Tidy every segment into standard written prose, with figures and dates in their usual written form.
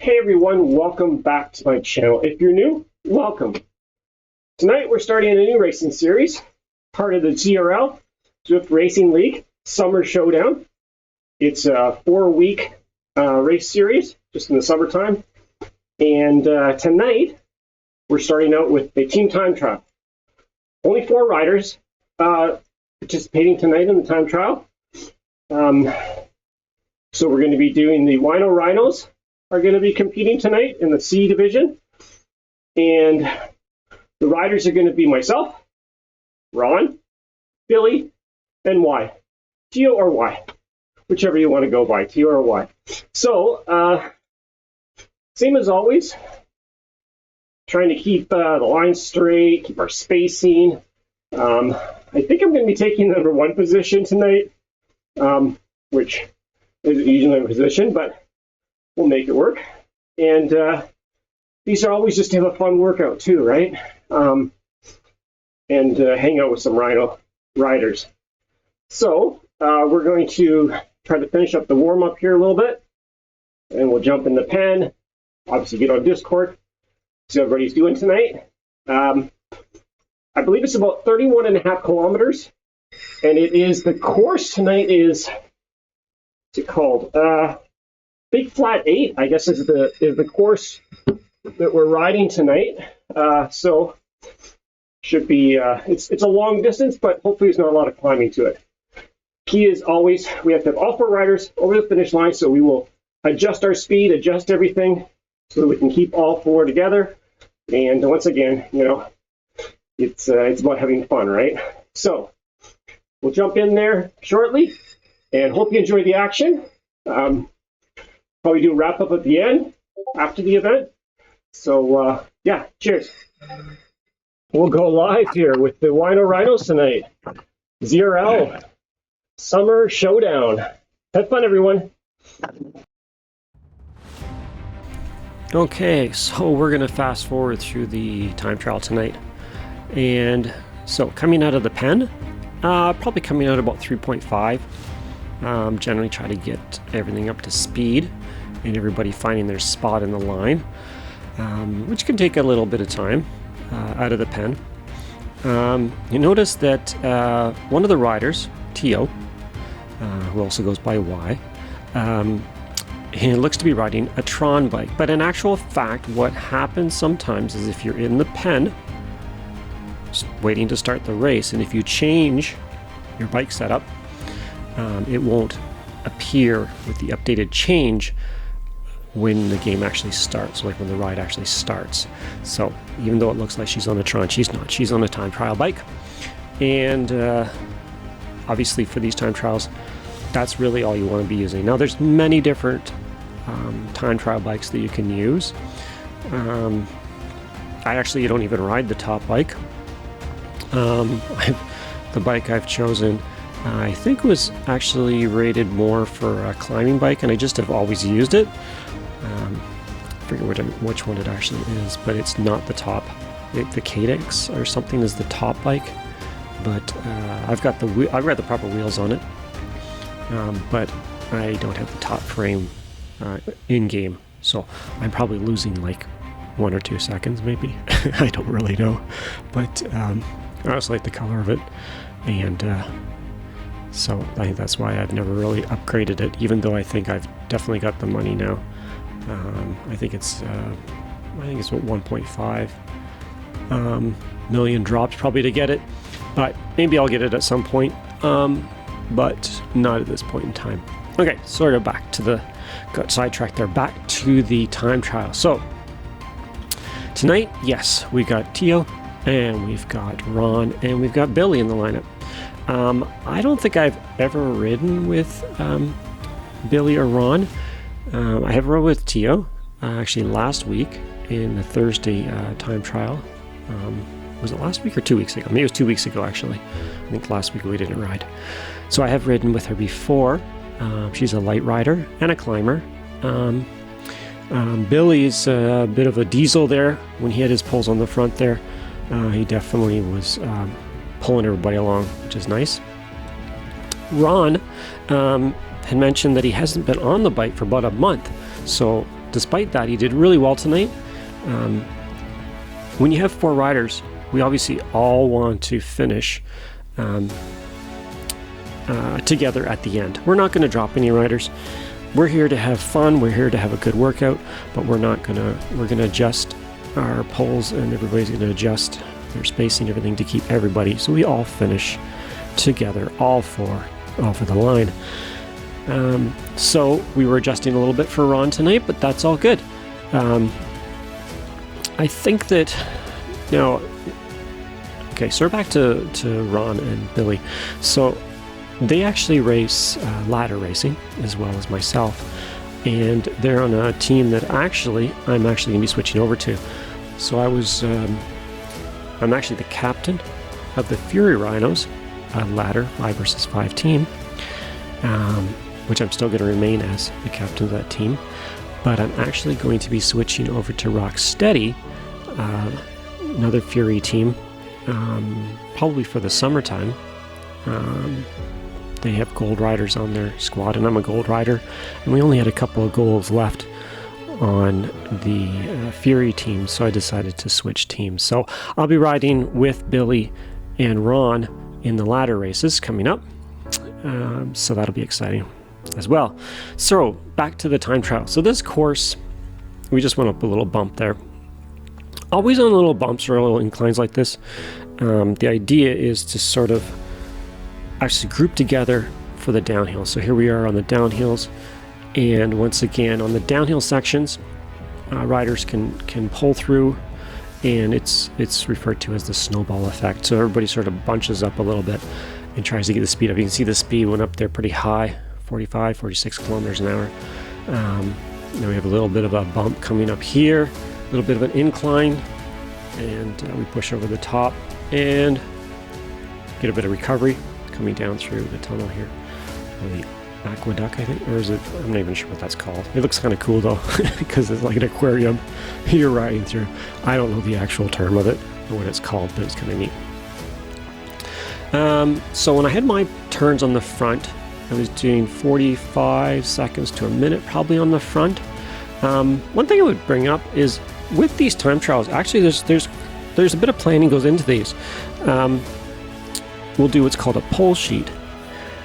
Hey everyone, welcome back to my channel. If you're new, welcome. Tonight we're starting a new racing series, part of the ZRL, Zwift Racing League, Summer Showdown. It's a 4-week race series, just in the summertime. And tonight, we're starting out with a team time trial. Only 4 riders participating tonight in the time trial. So we're going to be doing the Whino Rhinos are going to be competing tonight in the C division. And the riders are going to be myself, Ron, Billy, and Y. Tio or Y, whichever you want to go by, Tio or Y. So, same as always, trying to keep the lines straight, keep our spacing. I think I'm going to be taking the number 1 position tonight, which isn't usually my position, but we'll make it work. And these are always just to have a fun workout too, right? And hang out with some Rhino riders. So we're going to try to finish up the warm-up here a little bit, and we'll jump in the pen, obviously get on Discord, see how everybody's doing tonight. I believe it's about 31.5 kilometers, and it is, the course tonight is, what's it called? Big Flat 8, I guess, is the course that we're riding tonight. So should be, it's a long distance, but hopefully there's not a lot of climbing to it. Key is always, we have to have all 4 riders over the finish line, so we will adjust our speed, adjust everything, so that we can keep all 4 together. And once again, you know, it's about having fun, right? So we'll jump in there shortly, and hope you enjoy the action. Probably do a wrap up at the end, after the event. So, yeah, cheers. We'll go live here with the Whino Rhinos tonight. ZRL, Summer Showdown. Have fun, everyone. Okay, so we're going to fast forward through the time trial tonight. And so coming out of the pen, probably coming out about 3.5. Generally try to get everything up to speed and everybody finding their spot in the line, which can take a little bit of time out of the pen. You notice that one of the riders, Tio, who also goes by Y, he looks to be riding a Tron bike. But in actual fact, what happens sometimes is if you're in the pen, waiting to start the race, and if you change your bike setup, it won't appear with the updated change when the game actually starts, like when the ride actually starts. So even though it looks like she's on a Tron, she's not. She's on a time trial bike. And obviously for these time trials, that's really all you want to be using. Now there's many different time trial bikes that you can use. I actually don't even ride the top bike. The bike I've chosen, I think, was actually rated more for a climbing bike, and I just have always used it. I forget which one it actually is, but it's not the top. The Cadex or something is the top bike, but I've got the proper wheels on it, but I don't have the top frame in game, so I'm probably losing like 1 or 2 seconds, maybe. I don't really know, but I also like the color of it, and so I think that's why I've never really upgraded it, even though I think I've definitely got the money now. I think it's what 1.5 million drops probably to get it, but maybe I'll get it at some point, but not at this point in time. Okay, sort of got sidetracked there, back to the time trial. So tonight, yes, we got Tio, and we've got Ron, and we've got Billy in the lineup. I don't think I've ever ridden with Billy or Ron. I have rode with Tio actually last week in the Thursday time trial. Was it last week or 2 weeks ago? Maybe it was 2 weeks ago, actually. I think last week we didn't ride. So I have ridden with her before. She's a light rider and a climber. Billy's a bit of a diesel there. When he had his poles on the front there, he definitely was pulling everybody along, which is nice. Ron had mentioned that he hasn't been on the bike for about a month, so despite that, he did really well tonight. When you have 4 riders, we obviously all want to finish together at the end. We're not going to drop any riders. We're here to have fun. We're here to have a good workout, but we're going to adjust our poles, and everybody's going to adjust their spacing, everything to keep everybody, so we all finish together, all four over the line. So we were adjusting a little bit for Ron tonight, but that's all good. I think that now, okay, so we're back to Ron and Billy. So they actually race ladder racing as well as myself, and they're on a team that I'm actually going to be switching over to. So I'm actually the captain of the Fury Rhinos, a ladder 5 versus 5 team, which I'm still going to remain as the captain of that team. But I'm actually going to be switching over to Rocksteady, another Fury team, probably for the summertime. They have gold riders on their squad, and I'm a gold rider, and we only had a couple of golds left on the Fury team, so I decided to switch teams. So I'll be riding with Billy and Ron in the ladder races coming up, so that'll be exciting as well. So back to the time trial. So this course, we just went up a little bump there. Always on little bumps or little inclines like this, the idea is to sort of actually group together for the downhill. So here we are on the downhills, and once again on the downhill sections, riders can pull through, and it's referred to as the snowball effect. So everybody sort of bunches up a little bit and tries to get the speed up. You can see the speed went up there pretty high, 45, 46 kilometers an hour. Now we have a little bit of a bump coming up here, a little bit of an incline, and we push over the top and get a bit of recovery coming down through the tunnel here, or the aqueduct, I think, or is it? I'm not even sure what that's called. It looks kind of cool though, because it's like an aquarium you're riding through. I don't know the actual term of it or what it's called, but it's kind of neat. So when I had my turns on the front, I was doing 45 seconds to a minute probably on the front. One thing I would bring up is with these time trials, actually there's a bit of planning goes into these. We'll do what's called a pole sheet,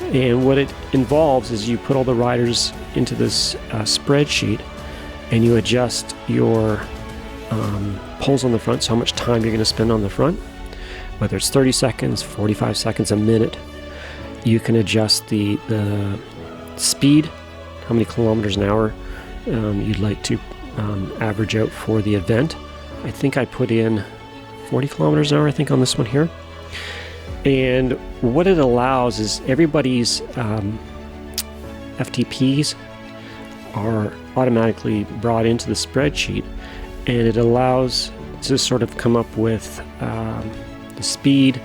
and what it involves is you put all the riders into this spreadsheet, and you adjust your poles on the front, so how much time you're going to spend on the front, whether it's 30 seconds, 45 seconds, a minute. You can adjust the speed, how many kilometers an hour you'd like to average out for the event. I think I put in 40 kilometers an hour, I think, on this one here. And what it allows is everybody's FTPs are automatically brought into the spreadsheet, and it allows to sort of come up with the speed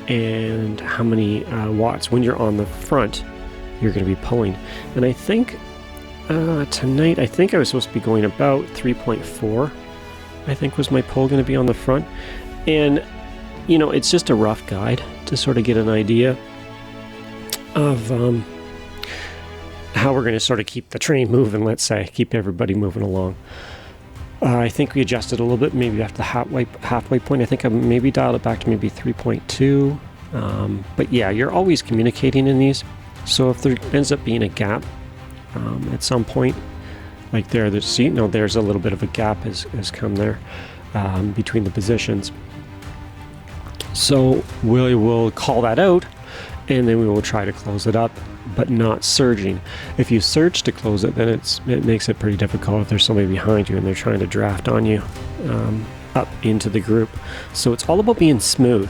and how many watts when you're on the front you're going to be pulling. And I think tonight, I think I was supposed to be going about 3.4, I think was my pull going to be on the front. And you know, it's just a rough guide to sort of get an idea of how we're going to sort of keep the train moving, let's say, keep everybody moving along. I think we adjusted a little bit, maybe after the halfway point. I think I maybe dialed it back to maybe 3.2. But yeah, you're always communicating in these. So if there ends up being a gap at some point, like there's a little bit of a gap has come there between the positions. So we will call that out, and then we will try to close it up, but not surging. If you surge to close it, then it makes it pretty difficult if there's somebody behind you and they're trying to draft on you up into the group. So it's all about being smooth.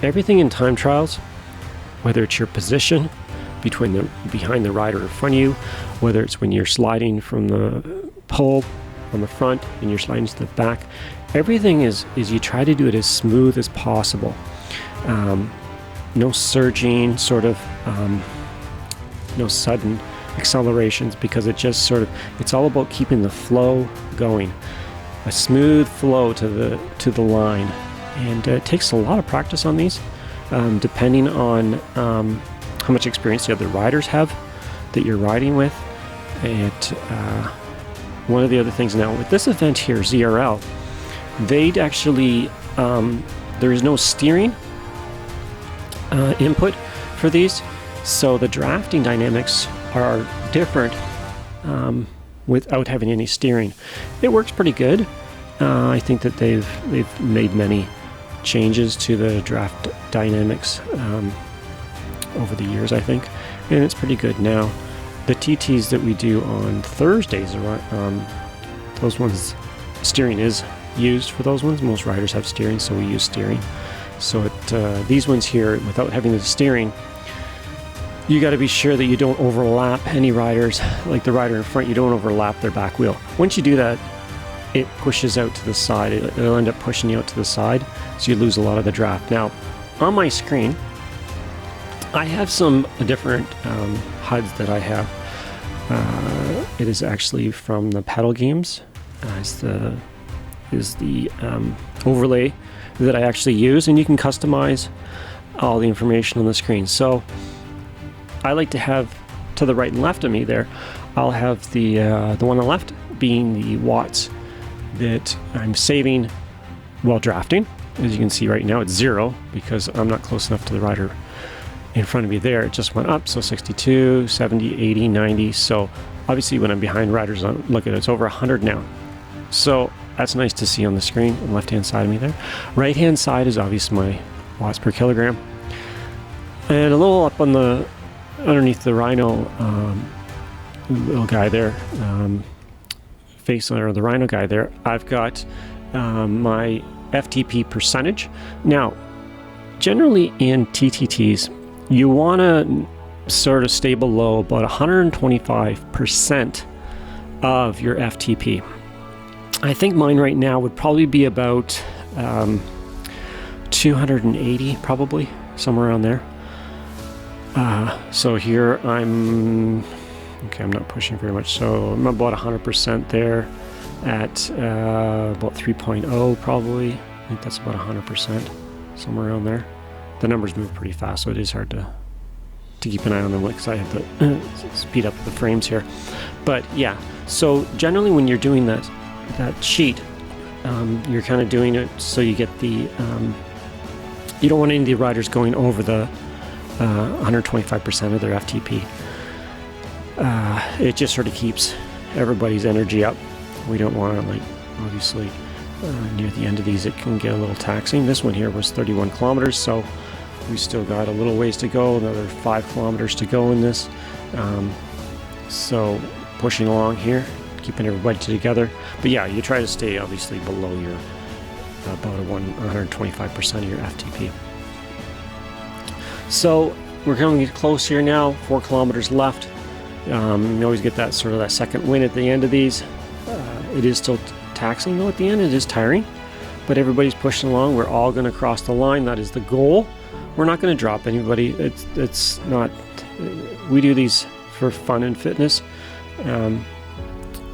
Everything in time trials, whether it's your position behind the rider in front of you, whether it's when you're sliding from the pole on the front and you're sliding to the back, everything is you try to do it as smooth as possible. No surging, sort of no sudden accelerations, because it just sort of, it's all about keeping the flow going, a smooth flow to the line. And it takes a lot of practice on these, depending on how much experience the other riders have that you're riding with. one of the other things now with this event here, ZRL, they'd actually, there is no steering input for these, so the drafting dynamics are different without having any steering. It works pretty good. I think that they've made many changes to the draft dynamics over the years, I think, and it's pretty good now. The TTs that we do on Thursdays, those ones, steering is used for those ones. Most riders have steering, so we use steering. So these ones here, without having the steering, you got to be sure that you don't overlap any riders. Like the rider in front, you don't overlap their back wheel. Once you do that, it pushes out to the side. It'll end up pushing you out to the side, so you lose a lot of the draft. Now, on my screen, I have some different HUDs that I have. It is actually from the pedal games. Is the overlay that I actually use, and you can customize all the information on the screen. So I like to have, to the right and left of me there, I'll have the one on the left being the watts that I'm saving while drafting. As you can see right now, it's 0 because I'm not close enough to the rider in front of me there. It just went up, so 62, 70, 80, 90. So obviously when I'm behind riders, look at it, it's over 100 now. So that's nice to see on the screen on the left-hand side of me there. Right-hand side is obviously my watts per kilogram. And a little up on the, underneath the Rhino little guy there, face or the Rhino guy there, I've got my FTP percentage. Now, generally in TTTs, you want to sort of stay below about 125% of your FTP. I think mine right now would probably be about 280, probably somewhere around there. So here I'm not pushing very much, so I'm about 100% there at about 3.0 probably. I think that's about 100%, somewhere around there. The numbers move pretty fast, so it is hard to keep an eye on them because I have to speed up the frames here. But yeah, so generally when you're doing that sheet, you're kind of doing it so you get the, you don't want any of the riders going over the 125% of their FTP. It just sort of keeps everybody's energy up. We don't want to, like, obviously, near the end of these it can get a little taxing. This one here was 31 kilometers, so we still got a little ways to go, another 5 kilometers to go in this. So pushing along here, keeping everybody together. But yeah, you try to stay obviously below your about 125% of your FTP. So we're coming close here now, 4 kilometers left. You always get that sort of that second win at the end of these. It is still taxing though at the end, it is tiring, but everybody's pushing along. We're all going to cross the line. That is the goal. We're not going to drop anybody. It's not, we do these for fun and fitness.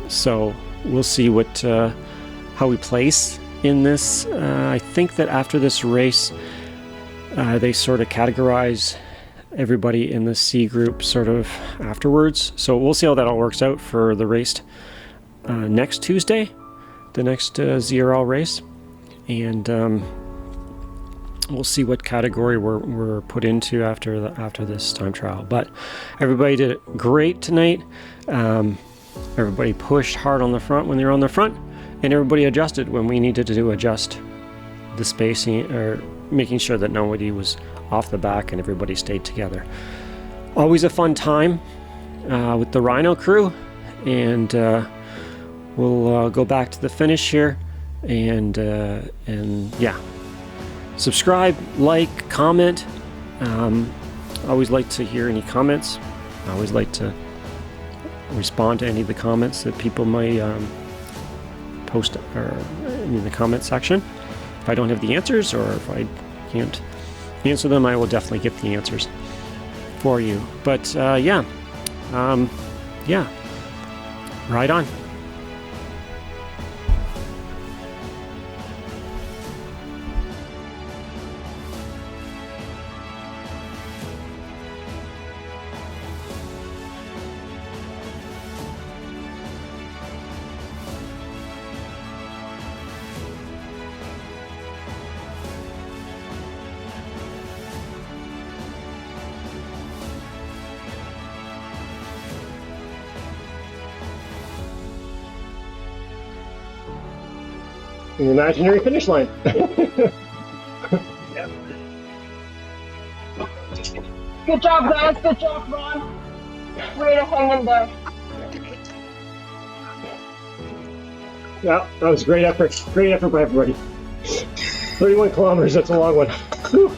So we'll see what how we place in this. I think that after this race, they sort of categorize everybody in the C group sort of afterwards. So we'll see how that all works out for the race next Tuesday, the next ZRL race, and we'll see what category we're put into after this time trial. But everybody did it great tonight. Everybody pushed hard on the front when they were on the front, and everybody adjusted when we needed to adjust the spacing, or making sure that nobody was off the back and everybody stayed together. Always a fun time with the Rhino crew, and we'll go back to the finish here, and yeah, subscribe, like, comment. I always like to hear any comments. I always like to respond to any of the comments that people might post or in the comment section. If I don't have the answers, or if I can't answer them, I will definitely get the answers for you. But yeah, ride on. the imaginary finish line. Good job, guys. Good job, Ron. Way to hang in there. Yeah, that was a great effort. Great effort by everybody. 31 kilometers, that's a long one. Whew.